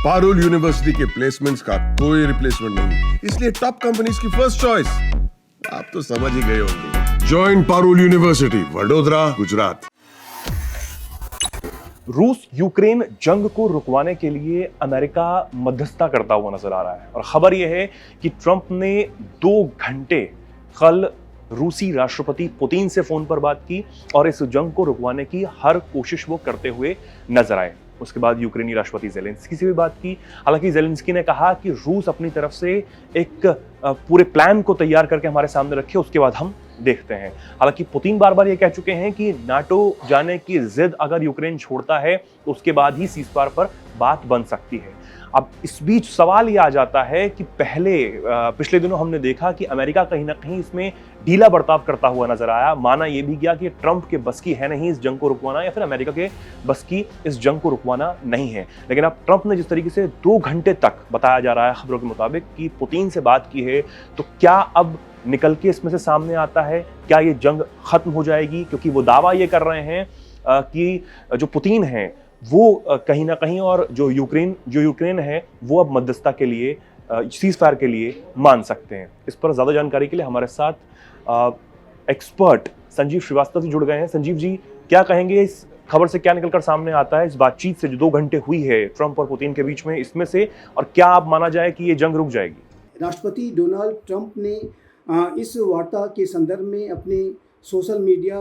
Parul university के placements का कोई रिप्लेसमेंट नहीं, इसलिए टॉप कंपनीज की फर्स्ट चॉइस। आप तो समझ ही गए होंगे। Join Parul university, Vadodara, Gujarat. रूस यूक्रेन जंग को रुकवाने के लिए अमेरिका मध्यस्थता करता हुआ नजर आ रहा है और खबर यह है कि ट्रंप ने 2 घंटे कल रूसी राष्ट्रपति पुतिन से फोन पर बात की और इस जंग को रुकवाने की हर कोशिश वो करते हुए नजर आए। उसके बाद यूक्रेनी राष्ट्रपति ज़ेलेंस्की से भी बात की। हालांकि ज़ेलेंस्की ने कहा कि रूस अपनी तरफ से एक पूरे प्लान को तैयार करके हमारे सामने रखे, उसके बाद हम देखते हैं। हालांकि पुतिन बार बार ये कह चुके हैं कि नाटो जाने की जिद अगर यूक्रेन छोड़ता है तो उसके बाद ही सीज़फायर पर बात बन सकती है। अब इस बीच सवाल ये आ जाता है कि पिछले दिनों हमने देखा कि अमेरिका कहीं ना कहीं इसमें ढीला बर्ताव करता हुआ नजर आया। माना यह भी गया कि ट्रंप के बस की है नहीं इस जंग को रुकवाना, या फिर अमेरिका के बस की इस जंग को रुकवाना नहीं है। लेकिन अब ट्रंप ने जिस तरीके से 2 घंटे तक बताया जा रहा है खबरों के मुताबिक कि पुतिन से बात की है, तो क्या अब निकल के इसमें से सामने आता है, क्या ये जंग खत्म हो जाएगी? क्योंकि वो दावा ये कर रहे हैं कि जो पुतिन है वो कहीं ना कहीं, और जो यूक्रेन है वो अब मध्यस्थता के लिए, सीज़फायर के लिए मान सकते हैं। इस पर ज़्यादा जानकारी के लिए हमारे साथ एक्सपर्ट संजीव श्रीवास्तव जी जुड़ गए हैं। संजीव जी, क्या कहेंगे इस खबर से, क्या निकलकर सामने आता है इस बातचीत से जो 2 घंटे हुई है ट्रंप और पुतिन के बीच में, इसमें से, और क्या अब माना जाए कि ये जंग रुक जाएगी? राष्ट्रपति डोनाल्ड ट्रंप ने इस वार्ता के संदर्भ में अपने social media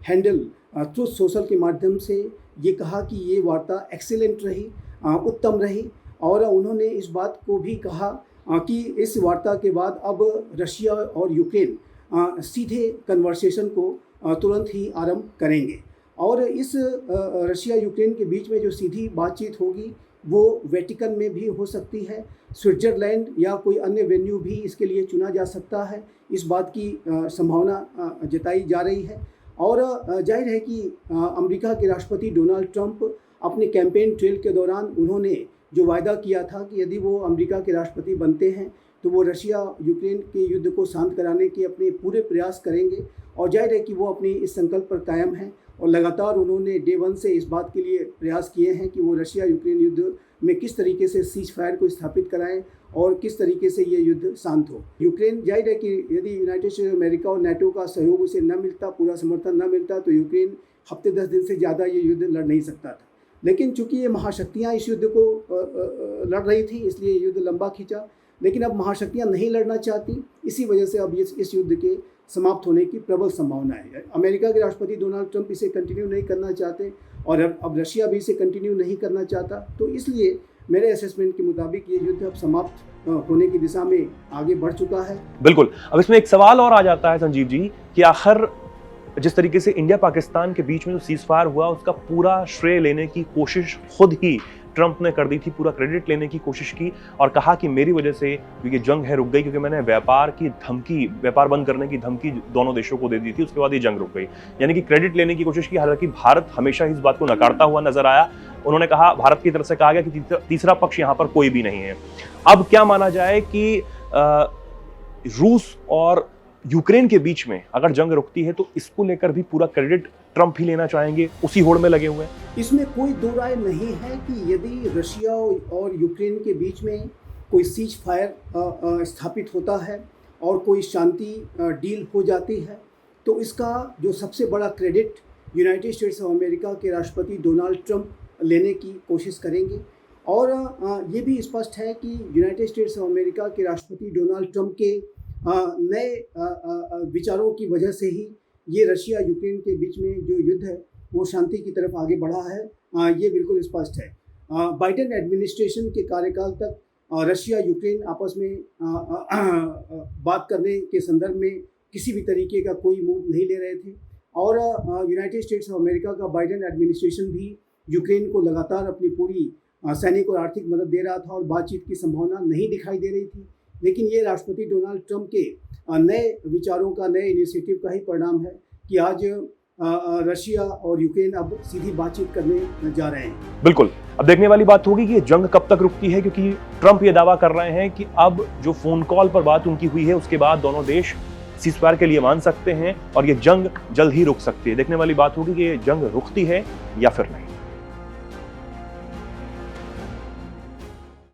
handle truth social के माध्यम से ये कहा कि ये वार्ता एक्सीलेंट रही, उत्तम रही, और उन्होंने इस बात को भी कहा कि इस वार्ता के बाद अब रशिया और यूक्रेन सीधे कन्वर्सेशन को तुरंत ही आरंभ करेंगे। और इस रशिया यूक्रेन के बीच में जो सीधी बातचीत होगी वो वेटिकन में भी हो सकती है, स्विट्ज़रलैंड या कोई अन्य वेन्यू भी इसके लिए चुना जा सकता है, इस बात की संभावना जताई जा रही है। और जाहिर है कि अमेरिका के राष्ट्रपति डोनाल्ड ट्रंप अपने कैंपेन ट्रेल के दौरान उन्होंने जो वायदा किया था कि यदि वो अमेरिका के राष्ट्रपति बनते हैं तो वो रशिया यूक्रेन के युद्ध को शांत कराने के अपने पूरे प्रयास करेंगे। और जाहिर है कि वो अपनी इस संकल्प पर कायम हैं और लगातार उन्होंने डे 1 से इस बात के लिए प्रयास किए हैं कि वो रशिया यूक्रेन युद्ध में किस तरीके से सीज फायर को स्थापित कराएं और किस तरीके से ये युद्ध शांत हो। यूक्रेन, जाहिर है कि यदि यूनाइटेड स्टेट्स अमेरिका और नाटो का सहयोग उसे न मिलता, पूरा समर्थन न मिलता, तो यूक्रेन हफ्ते 10 दिन से ज़्यादा ये युद्ध लड़ नहीं सकता था। लेकिन चूंकि ये महाशक्तियाँ इस युद्ध को लड़ रही थी, इसलिए युद्ध लंबा खींचा। लेकिन अब महाशक्तियाँ नहीं लड़ना चाहती, इसी वजह से अब इस युद्ध के समाप्त होने की प्रबल संभावना है। अमेरिका के राष्ट्रपति डोनाल्ड ट्रंप इसे कंटिन्यू नहीं करना चाहते और अब रशिया भी इसे कंटिन्यू नहीं करना चाहता, तो इसलिए मेरे असेसमेंट के मुताबिक ये युद्ध अब समाप्त होने की दिशा में आगे बढ़ चुका है। बिल्कुल। अब इसमें एक सवाल और आ जाता है संजीव जी कि आखिर जिस तरीके से इंडिया पाकिस्तान के बीच में जो सीज़फायर हुआ उसका पूरा श्रेय लेने की कोशिश खुद ही ट्रंप ने कर दी थी, पूरा क्रेडिट लेने की कोशिश की और कहा कि मेरी वजह से ये जंग है रुक गई, क्योंकि मैंने व्यापार बंद करने की धमकी दोनों देशों को दे दी थी, उसके बाद ये जंग रुक गई। यानी कि क्रेडिट लेने की कोशिश की। हालांकि भारत हमेशा इस बात को नकारता हुआ नजर आया। उन्होंने कहा, भारत की तरफ से कहा गया कि तीसरा पक्ष यहाँ पर कोई भी नहीं है। अब क्या माना जाए कि रूस और यूक्रेन के बीच में अगर जंग रुकती है तो इसको लेकर भी पूरा क्रेडिट ट्रंप ही लेना चाहेंगे, उसी होड़ में लगे हुए हैं? इसमें कोई दो राय नहीं है कि यदि रशिया और यूक्रेन के बीच में कोई सीज फायर स्थापित होता है और कोई शांति डील हो जाती है तो इसका जो सबसे बड़ा credit United states of America के राष्ट्रपति डोनाल्ड ट्रंप लेने की कोशिश करेंगे। और ये भी स्पष्ट है कि यूनाइटेड स्टेट्स ऑफ अमेरिका के राष्ट्रपति डोनाल्ड ट्रंप के नए विचारों की वजह से ही ये रशिया यूक्रेन के बीच में जो युद्ध है वो शांति की तरफ आगे बढ़ा है। ये बिल्कुल स्पष्ट है। बाइडेन एडमिनिस्ट्रेशन के कार्यकाल तक रशिया यूक्रेन आपस में बात करने के संदर्भ में किसी भी तरीके का कोई मूव नहीं ले रहे थे और यूनाइटेड स्टेट्स ऑफ अमेरिका का बाइडेन एडमिनिस्ट्रेशन भी यूक्रेन को लगातार अपनी पूरी सैनिक और आर्थिक मदद दे रहा था और बातचीत की संभावना नहीं दिखाई दे रही थी। लेकिन ये राष्ट्रपति डोनाल्ड ट्रंप के नए विचारों का, नए इनिशिएटिव का ही परिणाम है कि आज रशिया और यूक्रेन अब सीधी बातचीत करने जा रहे हैं। बिल्कुल। अब देखने वाली बात होगी कि ये जंग कब तक रुकती है, क्योंकि ट्रंप ये दावा कर रहे हैं कि अब जो फोन कॉल पर बात उनकी हुई है उसके बाद दोनों देश सीज़फायर के लिए मान सकते हैं और ये जंग जल्द ही रुक सकती है। देखने वाली बात होगी कि ये जंग रुकती है या फिर नहीं।